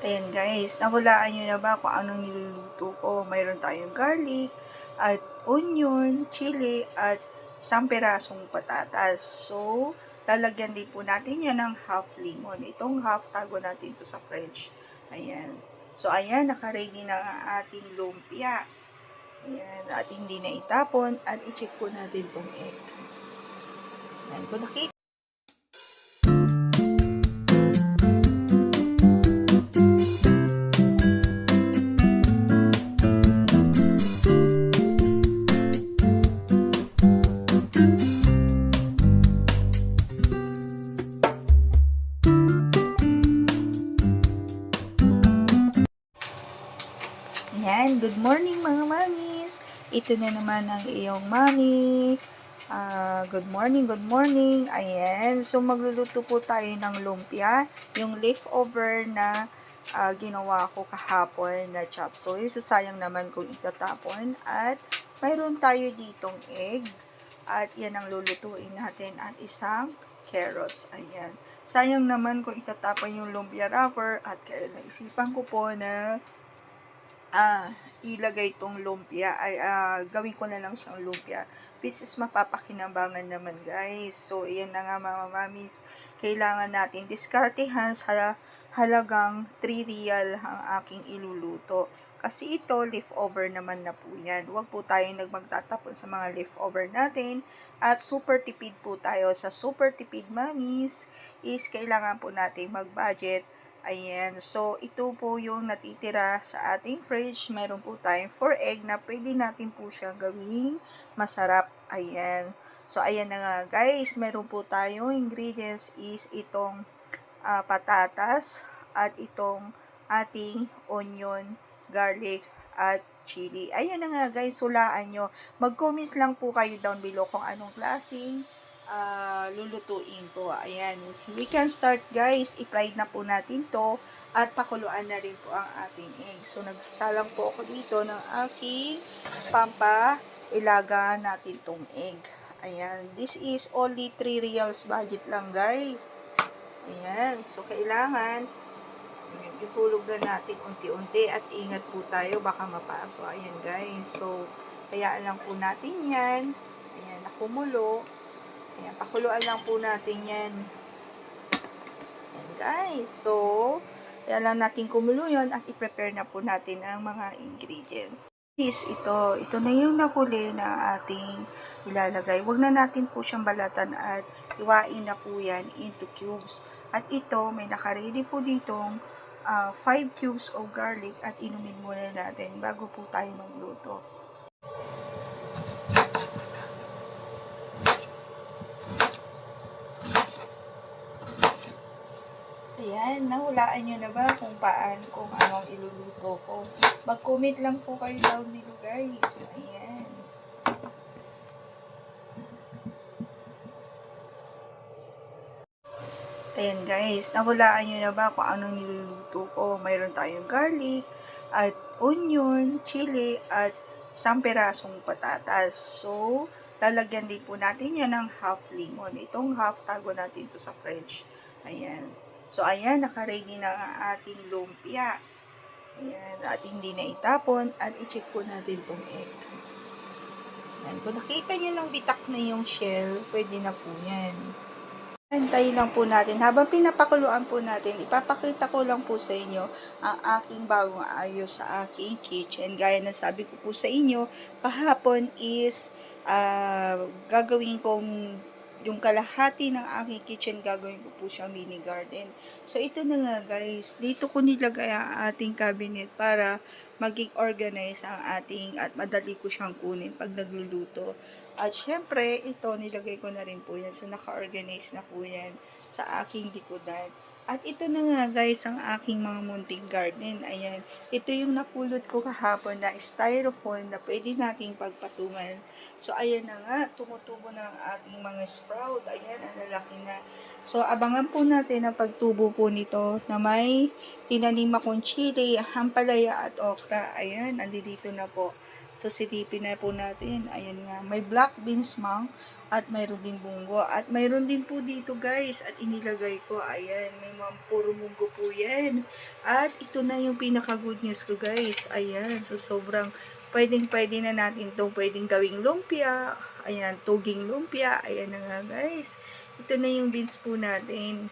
Ayan guys, nahulaan nyo na ba kung anong niluluto ko? Mayroon tayong garlic, at onion, chili, at isang pirasong patatas. So, lalagyan din po natin yan ng half lemon. Itong half, tago natin to sa French. Ayan. So, ayan, nakaready na ang ating lumpias. Ayan, at hindi na itapon, at i-check po natin tong egg. Ayan, kung nakita. Ayan, good morning mga mamis. Ito na naman ang iyong mami. Good morning, good morning. Ayan, so magluluto po tayo ng lumpia. Yung leftover na ginawa ko kahapon na chop suey. So sayang naman kung itatapon. At mayroon tayo ditong egg. At yan ang lulutuin natin. At isang carrots. Ayan. Sayang naman kung itatapon yung lumpia wrapper. At kaya naisipan ko po na ilagay itong lumpia, gawin ko na lang siyang lumpia. This is mapapakinabangan naman guys. So, iyan na nga mga mamis. Kailangan natin diskartehan sa halagang 3 real ang aking iluluto. Kasi ito, leftover naman na po yan. Huwag po tayong magtatapon sa mga leftover natin. At super tipid po tayo. Sa super tipid mamis is kailangan po natin mag-budget. Ayan, so ito po yung natitira sa ating fridge. Meron po tayong 4 egg na pwede natin po siyang gawing masarap. Ayan, so ayan na nga guys, meron po tayong ingredients is itong patatas at itong ating onion, garlic, at chili. Ayan na nga guys, hulaan nyo. Mag-comments lang po kayo down below kung anong klaseng lulutuin ko. Ayan. We can start guys. I-fry na po natin to at pakuluan na rin po ang ating egg. So, nagsalang po ako dito ng aking ilaga natin tong egg. Ayan. This is only 3 reals budget lang guys. Ayan. So, kailangan ihulog na natin unti-unti at ingat po tayo. Baka mapaso. Ayan guys. So, hayaan lang po natin yan. Ayan. Nakumulo. Ayan, pakuluan lang po natin yan. Ayan guys. So, ayan lang natin kumulo yun at i-prepare na po natin ang mga ingredients. Ito na yung nahuli na ating ilalagay. Huwag na natin po siyang balatan at iwain na po yan into cubes. At ito, may nakaready po ditong 5 cubes of garlic at inumin muna natin bago po tayo magluto. Ayan, nahulaan nyo na ba kung anong iluluto ko? Mag-comment lang po kayo down below guys. Ayan. Ayan guys, nahulaan nyo na ba kung anong niluluto ko? Mayroon tayong garlic, at onion, chili, at isang pirasong patatas. So, lalagyan din po natin yan ng half lemon. Itong half, tago natin to sa French. Ayan. So, ayan, nakaready na ang ating lumpias. Ayan, at hindi na itapon. At i-check po natin itong egg. Ayan, kung nakita nyo ng bitak na yung shell, pwede na po yan. Antayin lang po natin. Habang pinapakuluan po natin, ipapakita ko lang po sa inyo ang aking bagong ayos sa aking kitchen. Gaya na sabi ko po sa inyo, kahapon is gagawin kong yung kalahati ng aking kitchen, gagawin ko po siyang mini garden. So, ito na nga guys. Dito ko nilagay ang ating cabinet para maging organize ang ating at madali ko siyang kunin pag nagluluto. At syempre, ito nilagay ko na rin po yan. So, naka-organize na po yan sa aking likodan. At ito na nga guys ang aking mga munting garden. Ayan. Ito yung napulot ko kahapon na styrofoam na pwede nating pagpatungan. So ayan na nga. Tumutubo na ang ating mga sprout. Ayan. Ang lalaki na. So abangan po natin ang pagtubo po nito na may tinanim akong chili, hampalaya at okra. Ayan. Andito na po. So, silipin na po natin. Ayan nga. May black beans, ma'am. At mayroon din bunggo. At mayroon din po dito, guys. At inilagay ko. Ayan. May ma'am, puro munggo po yan. At ito na yung pinaka-good news ko, guys. Ayan. So, sobrang pwedeng-pwede na natin itong pwedeng gawing lumpia. Ayan. Tuging lumpia. Ayan na nga, guys. Ito na yung beans po natin.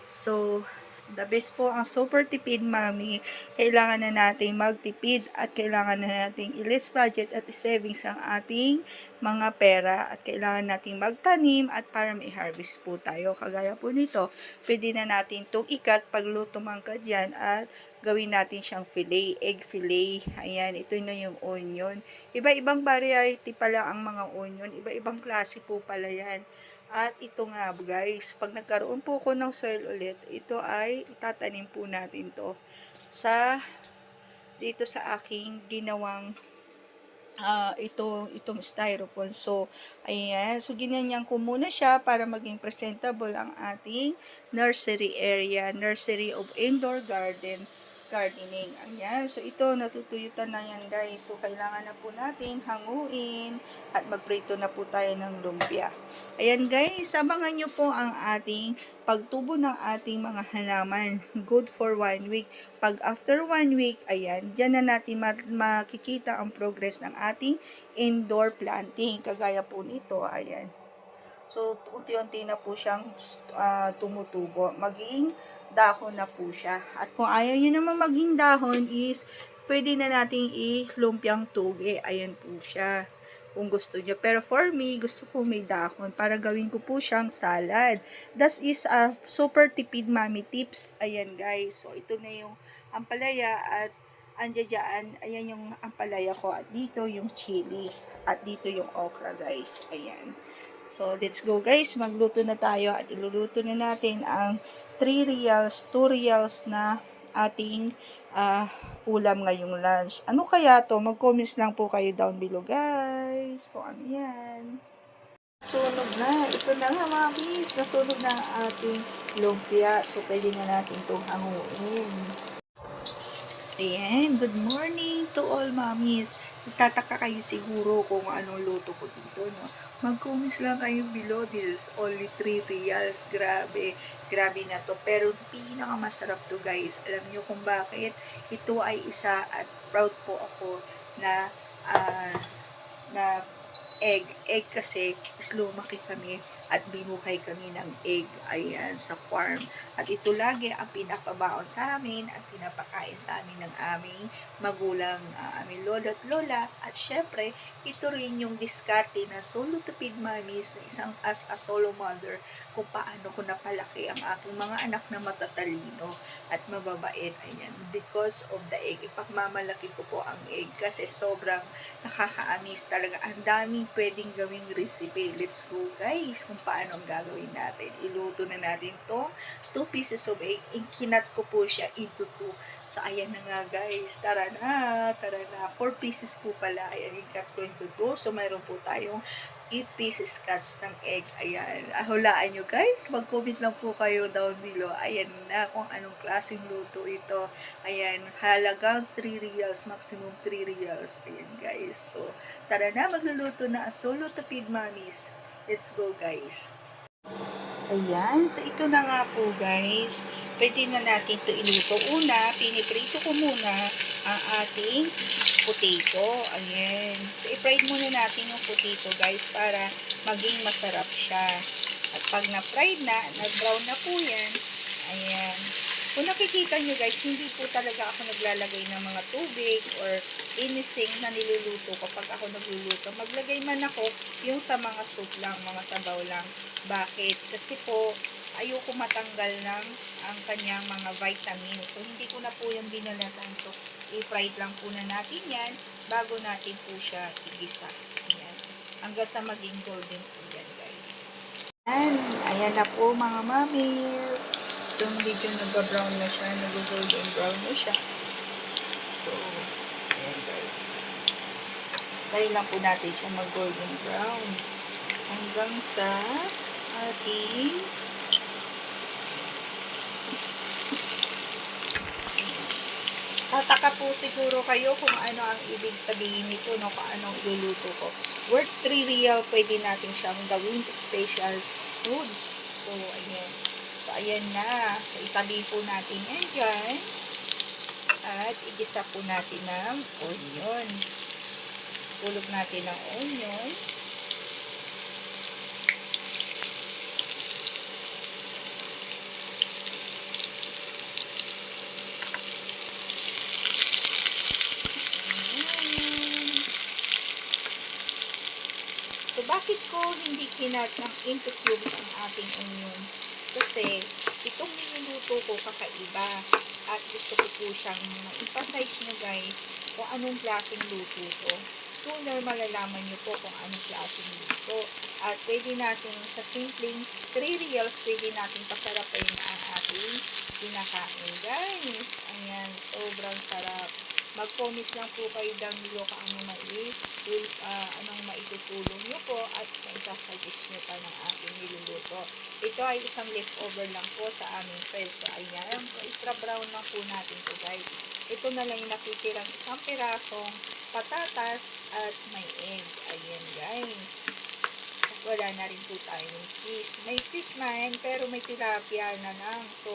So, the best po ang super tipid, mami. Kailangan na nating magtipid at kailangan na nating i-less budget at i-savings ang ating mga pera at kailangan nating magtanim at para may harvest po tayo. Kagaya po nito, pwede na natin itong ikat pagluto mangka dyan at gawin natin siyang fillet, egg fillet. Ayan, ito na yung onion. Iba-ibang variety pala ang mga onion. Iba-ibang klase po pala yan. At ito nga guys, pag nagkaroon po ko ng soil ulit, ito ay itatanim po natin to dito sa aking ginawang itong styrofoam. So, ayan. So, ginanyan ko muna siya para maging presentable ang ating nursery area. Nursery of indoor gardening. Ayan. So, ito, natutuyutan na yan, guys. So, kailangan na po natin hanguin at magprito na po tayo ng lumpia. Ayan, guys. Abangan nyo po ang ating pagtubo ng ating mga halaman. Good for 1 week. Pag after 1 week, ayan, dyan na natin makikita ang progress ng ating indoor planting. Kagaya po nito, ayan. So, unti-unti na po siyang tumutubo. Maging dahon na po siya. At kung ayaw nyo naman maging dahon is, pwede na nating ilumpiang tugi. Ayan po siya. Kung gusto nyo. Pero for me, gusto ko may dahon para gawin ko po siyang salad. That is a super tipid mommy tips. Ayan guys. So, ito na yung ampalaya at andyan, ayan yung ampalaya ko. At dito yung chili. At dito yung okra guys. Ayan. So, let's go guys. Magluto na tayo at iluluto na natin ang 3 reals, 2 reals na ating ulam ngayong lunch. Ano kaya to? Mag-comments lang po kayo down below guys. Kung ano yan. Sunog na. Ito na nga mga bis. Nasunog na ang ating lumpia. So, pwede na natin itong hanguin. Ayan, good morning to all mommies. Nagtataka kayo siguro kung anong luto ko dito, no? Mag-comments lang kayo below. This is only 3 reals. Grabe, grabe na to. Pero pinakamasarap to guys. Alam nyo kung bakit? Ito ay isa at proud po ako na egg kasi is lumaki kami at binuhay kami ng egg, ayan, sa farm. At ito lagi ang pinapabaon sa amin at pinapakain sa amin ng aming magulang, aming lola at lola. At syempre, ito rin yung diskarte na solo tipid mommies na isang as a solo mother kung paano ko napalaki ang aking mga anak na matatalino at mababait. Ayan, because of the egg, ipagmamalaki ko po ang egg kasi sobrang nakaka-amis talaga. Ang daming pwedeng gawing recipe. Let's go guys kung paano ang gagawin natin. Iluto na natin to 2 pieces of egg. Kinat ko po siya into 2. So ayan na nga guys. Tara na. 4 pieces po pala. Ayan, i-cut ko into 2. So mayroon po tayong 8 pieces cuts ng egg. Ayan. Hulaan nyo guys. Mag-comment lang po kayo down below. Ayan na kung anong klaseng luto ito. Ayan. Halagang 3 reals. Maximum 3 reals. Ayan guys. So, tara na. Magluluto na. Solo tipid mommies. Let's go guys. Ayan. So, ito na nga po guys. Pwede na natin ito iluto. Una, piniprito ko muna ang ating potato. Ayan. So, i-fried muna natin yung potato guys para maging masarap siya. At pag na-fried na, nag-brown na po yan. Ayan. Kung nakikita nyo guys, hindi po talaga ako naglalagay ng mga tubig or anything na niluluto kapag ako nagluluto. Maglagay man ako yung sa mga soup lang, mga sabaw lang. Bakit? Kasi po, ayoko matanggal ng ang kanyang mga vitamins. So, hindi ko na po yung binalatan. So, i-fried lang po na natin yan bago natin po siya igisa. Ayan. Hanggang sa maging golden po yan, guys. Ayan na po mga mamis. So, medyo nag-brown na siya. Nag-golden brown na siya. So, ayan guys. Dahil lang po natin siya mag-golden brown. Hanggang sa ating Tataka po siguro kayo kung ano ang ibig sabihin nito, no? Kung anong iluluto ko. Worth 3 real, pwede natin siyang gawing special foods. So, ayan. So, ayan na. So, itabi po natin yan dyan. At igisa po natin ng onion. Tulog natin ng onion. So, bakit ko hindi kinat ng into cubes ang ating onion? Kasi, itong niluluto ko kakaiba. At gusto ko po siyang ma-emphasize nyo guys kung anong klaseng luto ko. Sooner malalaman nyo po kung anong klaseng luto. At pwede natin sa simpleng 3 reals, pwede natin pasarapin ang ating kinakain guys. Ayan, sobrang sarap. Mag-comment lang po kayo down below kung anong maitutulong nyo po at maisasuggest nyo pa ng ating niluluto. Ito ay isang leftover lang po sa aming peso. Ayan, extra-brown lang po natin to guys. Ito na lang yung nakitirang isang pirasong patatas at may egg. Ayan guys. At wala na rin po tayong fish. May fish man, pero may tilapia na lang. So,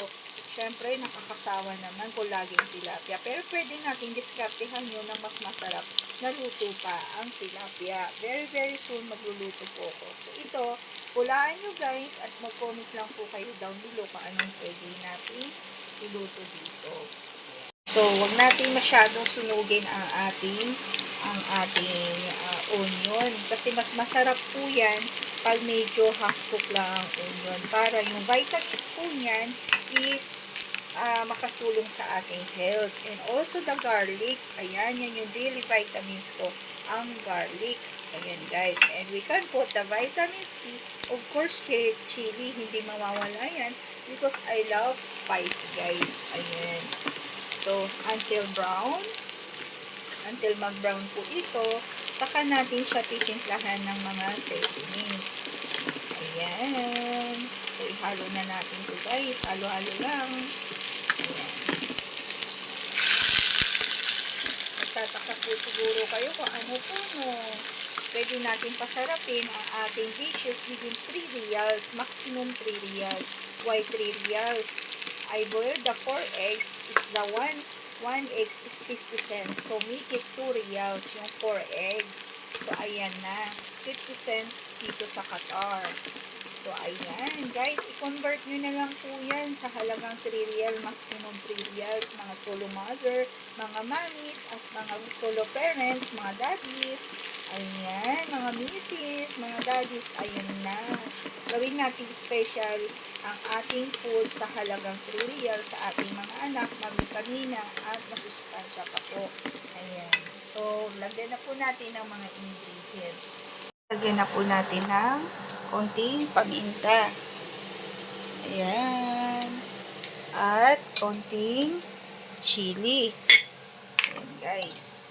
syempre, nakakasawa naman kung laging tilapia. Pero pwede natin diskartehan yun na mas masarap na luto pa ang tilapia. Very, very soon magluluto po ako. So, ito, hulaan nyo guys at mag-comments lang po kayo down below kung anong pwede natin iluto dito. So, wag natin masyadong sunugin ang ating onion. Kasi mas masarap po yan pag medyo half cook lang ang onion. Para yung vitamins po niyan is makatulong sa ating health. And also the garlic. Ayan, yan yung daily vitamins ko. Ang garlic. Ayan guys. And we can put the vitamin C. Of course, chili. Hindi mawawala yan. Because I love spice guys. Ayan. So, until brown. Until mag-brown po ito. Saka natin siya titimplahan ng mga seasonings. Ayan. So, ihalo na natin ito guys. Halo-halo lang. Ayan. Magtataka po siguro kayo kung ano po, no? Pwede natin pasarapin ang ating dishes within 3 reals. Maximum 3 reals. Why 3 reals? I boiled the 4 eggs. Is the 1 eggs is 50 cents. So, make it 2 reals yung 4 eggs. So, ayan na. 50 cents dito sa Qatar. So, ayan. Guys, i-convert nyo na lang po yan sa halagang 3 real, maximum 3 reals. Mga solo mother, mga mommies, at mga solo parents, mga daddies. Ayan, mga misses, mga daddies. Ayan na. Gawin natin special ang ating food sa halagang 3 real sa ating mga anak, mag-vitamina, at masustansya pa po. Ayan. So, lagyan na po natin ng mga ingredients. Lagyan na po natin ng konting paminta. Ayan. At konting chili. Ayan guys.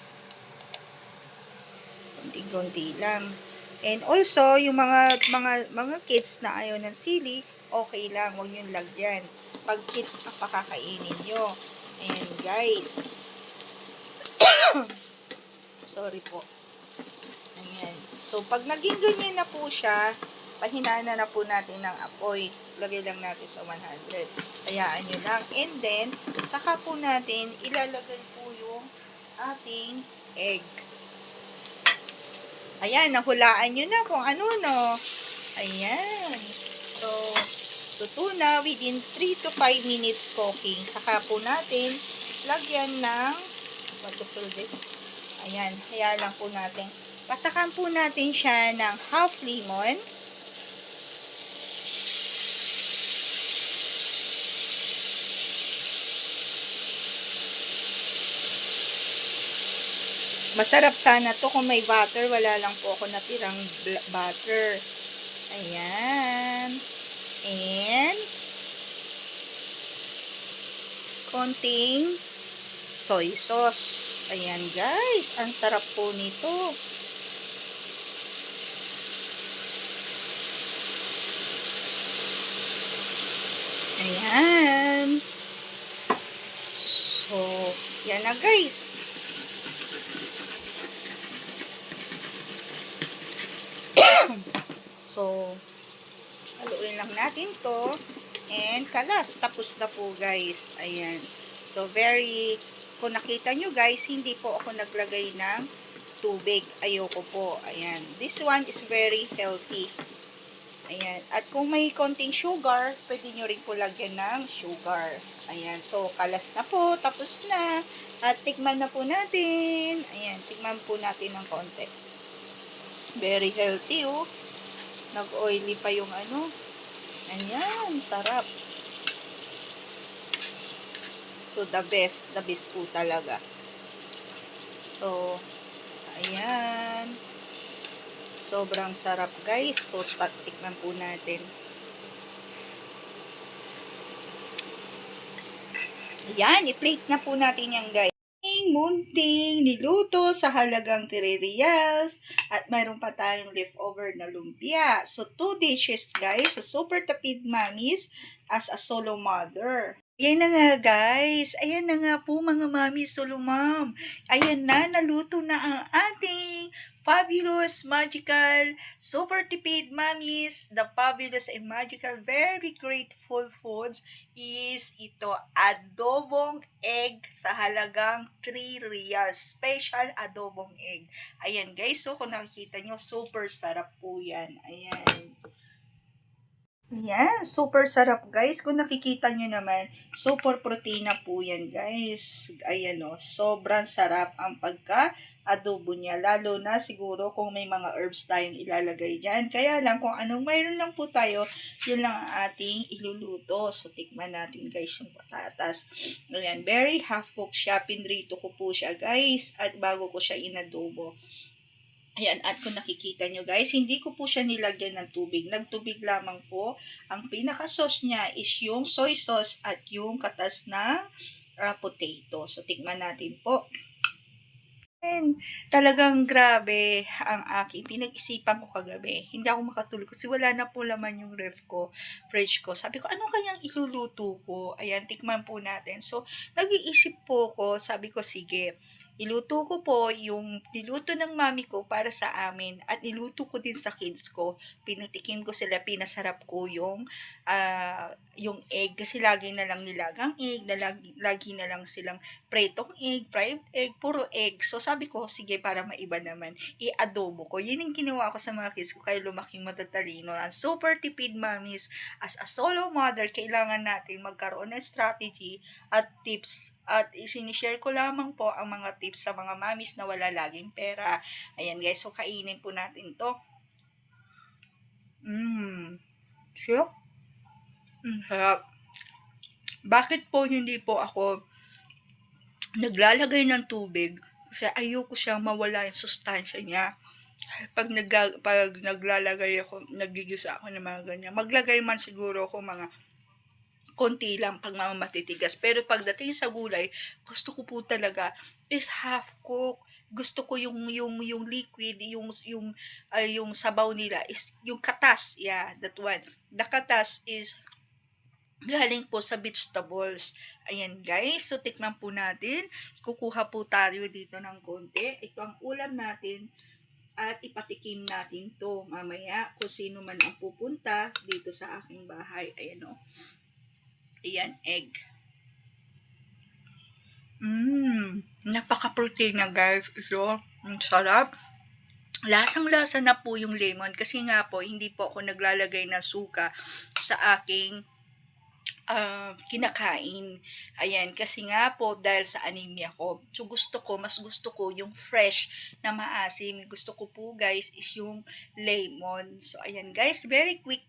Konting-konti lang. And also, yung mga kids na ayaw ng sili, okay lang. Huwag nyo lagyan. Pag kids na pakakainin nyo. Ayan guys. Sorry po. Ayan. So, pag naging ganyan na po siya, pahinaan na po natin ng apoy. Lagay lang natin sa 100. Hayaan nyo lang. And then, saka po natin ilalagay po yung ating egg. Ayan, nahulaan nyo na kung ano, no? Ayan. So, luto na within 3 to 5 minutes cooking. Saka po natin lagyan ng, what to call this? Ayan, hayaan lang po natin. Patakan po natin siya ng half lemon. Masarap sana to kung may butter. Wala lang po ako natirang butter. Ayan. And konting soy sauce. Ayan guys. Ang sarap po nito. Ayan. So, Yan na guys. So, haluin lang natin to. And kalas, tapos na po guys. Ayan. So, kung nakita nyo guys, hindi po ako naglagay ng tubig. Ayoko po. Ayan. This one is very healthy. Ayan. At kung may konting sugar, pwede nyo rin po lagyan ng sugar. Ayan. So, kalas na po. Tapos na. At tikman na po natin. Ayan. Tikman po natin ng konti. Very healthy, oh. Nag-oily pa yung ano. Ayan. Sarap. So, the best po talaga. So, ayan. Sobrang sarap, guys. So, tikman po natin. Ayan, i-plate na po natin yan, guys. Munting niluto sa halagang 3 reals at mayroon pa tayong leftover na lumpia. So, 2 dishes, guys, sa Super Tapid Mommies as a solo mother. Ayan na nga guys, ayan na nga po mga mami solo mom. Ayan na, naluto na ang ating fabulous, magical, super tipid mommies. The fabulous and magical, very grateful foods is ito, adobong egg sa halagang 3 reals. Special adobong egg. Ayan guys, so kung nakikita nyo, super sarap po yan. Ayan. Yan, super sarap guys. Kung nakikita nyo naman, super protein na po yan guys. Ayan o, sobrang sarap ang pagka-adobo niya. Lalo na siguro kung may mga herbs tayong ilalagay dyan. Kaya lang, kung anong mayroon lang po tayo, yun lang ang ating iluluto. So, tikman natin guys yung patatas. Ayan, very half-cooked siya. Pinrito ko po siya guys. At bago ko siya inadobo. Ayan, at kung nakikita nyo guys, hindi ko po siya nilagyan ng tubig. Nagtubig lamang po. Ang pinaka-sauce niya is yung soy sauce at yung katas ng potato. So, tikman natin po. And talagang grabe ang aking pinag-isipan ko kagabi. Hindi ako makatulog kasi wala na po laman yung fridge ko. Sabi ko, ano kayang iluluto ko? Ayan, tikman po natin. So, nag-iisip po ko, sabi ko, sige, iluto ko po yung niluto ng mami ko para sa amin at niluto ko din sa kids ko. Pinatikim ko sila, pinasarap ko yung egg kasi lagi na lang nilagang egg, lagi na lang silang pretong egg, fried egg, puro egg. So sabi ko, sige para maiba naman, i-adobo ko. Yun yung ginawa ko sa mga kids ko kaya lumaking matatalino. Ang super tipid mommies, as a solo mother, kailangan natin magkaroon ng strategy at tips at isinishare ko lamang po ang mga tips sa mga mamis na wala laging pera. Ayan guys, so kainin po natin to. So, harap. Bakit po hindi po ako naglalagay ng tubig? Kasi ayoko siyang mawala yung sustansya niya. Pag naglalagay ako, nagigisa ako ng mga ganyan. Maglagay man siguro ako mga konti lang pag matitigas. Pero pagdating sa gulay, gusto ko po talaga is half cook. Gusto ko yung liquid, yung sabaw nila is yung katas. Yeah, that one. The katas is galing po sa vegetables. Ayan guys, so tikman po natin. Kukuha po tayo dito ng konti. Ito ang ulam natin. At ipatikim natin to mamaya kung sino man ang pupunta dito sa aking bahay. Ayan o. Ayan, egg. Napaka-protein na guys. Ito, ang sarap. Lasang-lasa na po yung lemon kasi nga po, hindi po ako naglalagay ng suka sa aking kinakain. Ayan, kasi nga po dahil sa anemia ko. So mas gusto ko yung fresh na maasim. Gusto ko po guys is yung lemon. So ayan guys, very quick.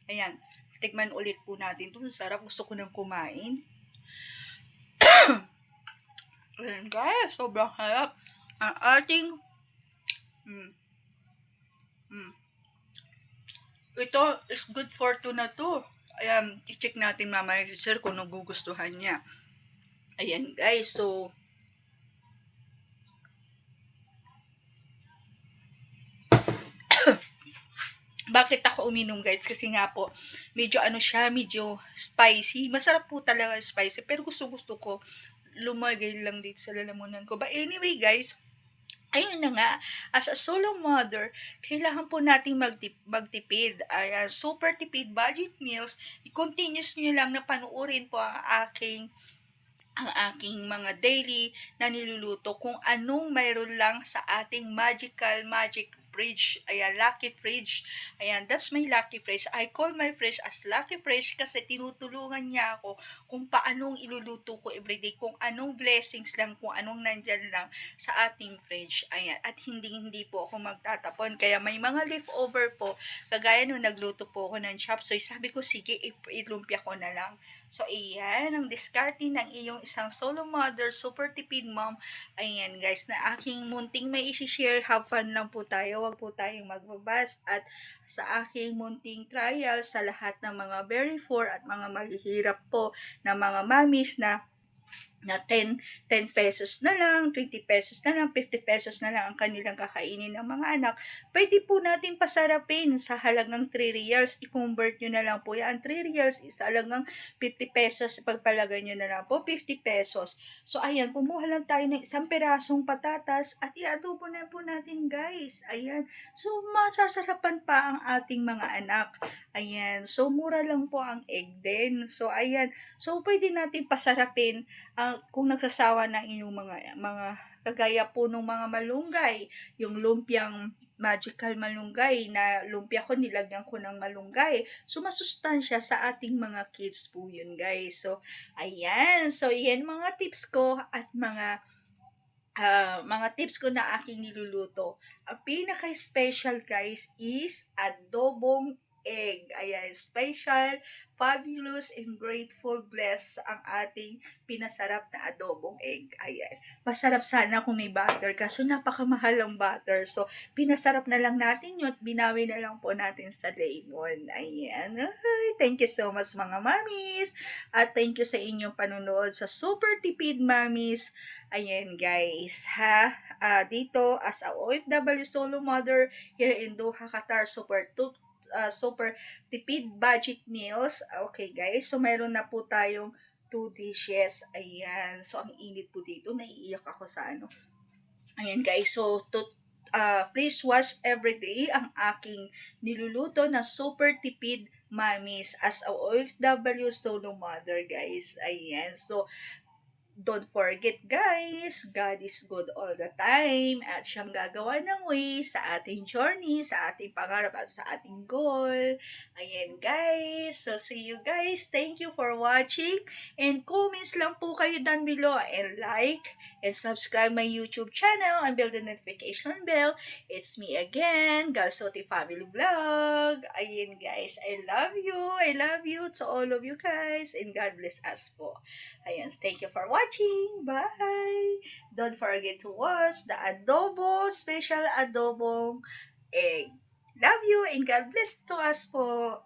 Ayan, tikman ulit po natin ito. Sarap, gusto ko nang kumain. Ayan guys, sobrang harap. Ang ating ito is good for tuna to. Ayan, i-check natin mamaya si sir kung nagugustuhan niya. Ayan guys, so bakit ako uminom guys? Kasi nga po, medyo ano siya, medyo spicy. Masarap po talaga spicy, pero gusto ko lumagay lang dito sa lalamunan ko. But anyway guys, ayun na nga, as a solo mother, kailangan po nating magtipid. Ayan, super tipid budget meals. I-continuous nyo lang na panuorin po ang aking mga daily na niluluto kung anong mayroon lang sa ating magic fridge. Ayan, lucky fridge. Ayan, that's my lucky fridge. I call my fridge as lucky fridge kasi tinutulungan niya ako kung paanong iluluto ko everyday, kung anong blessings lang, kung anong nandyan lang sa ating fridge. Ayan, at hindi po ako magtatapon. Kaya may mga leftover po, kagaya nung nagluto po ako ng chop suey, sabi ko sige, ilumpia ko na lang. So, ayan, ang diskarte ng iyong isang solo mother, super tipid mom. Ayan guys, na aking munting may isi-share. Have fun lang po tayo, wag po tayong magbabas. At sa aking munting trial sa lahat ng mga very poor at mga mahihirap po na mga mamis na 10 pesos na lang, 20 pesos na lang, 50 pesos na lang ang kanilang kakainin ng mga anak, pwede po natin pasarapin sa halagang 3 reals. I-convert nyo na lang po yan. 3 reals is halagang 50 pesos. Pagpalagay nyo na lang po, 50 pesos. So, ayan, kumuha lang tayo ng isang perasong patatas at i-adobo na po natin, guys. Ayan. So, masasarapan pa ang ating mga anak. Ayan. So, mura lang po ang egg din. So, ayan. So, pwede natin pasarapin kung nagsasawa ng inyong mga kagaya po ng mga malunggay, yung lumpiang magical malunggay na lumpia ko, nilagyan ko ng malunggay. So, masustansya sa ating mga kids po yun, guys. So, ayan. So, yan mga tips ko at mga tips ko na aking niluluto. Ang pinaka-special, guys, is adobong egg. Ayan, special, fabulous, and grateful, bless ang ating pinasarap na adobong egg. Ayan. Masarap sana kung may butter, kaso napakamahal ang butter. So, pinasarap na lang natin yun at binawi na lang po natin sa lemon. Ayan. Ay, thank you so much mga mamis. At thank you sa inyong panunood sa Super Tipid Mamis. Ayan guys, ha? Dito as a OFW solo mother here in Doha, Qatar, super tipid budget meals. Okay guys, so mayroon na po tayong 2 dishes. Ayan, so ang init po dito, naiiyak ako sa ano. Ayan guys, so please watch everyday ang aking niluluto na super tipid mamis as a OFW solo mother, guys. Ayan, so don't forget guys, God is good all the time at siyang gagawa ng way sa ating journey, sa ating pangarap at sa ating goal. Ayan guys, so see you guys. Thank you for watching and comments lang po kayo down below and like and subscribe my YouTube channel and build the notification bell. It's me again, Galsoti Family Vlog. Ayan guys, I love you to all of you guys and God bless us po. Ayan, thank you for watching. Bye! Don't forget to watch the adobo, special adobong egg. Love you and God bless to us po.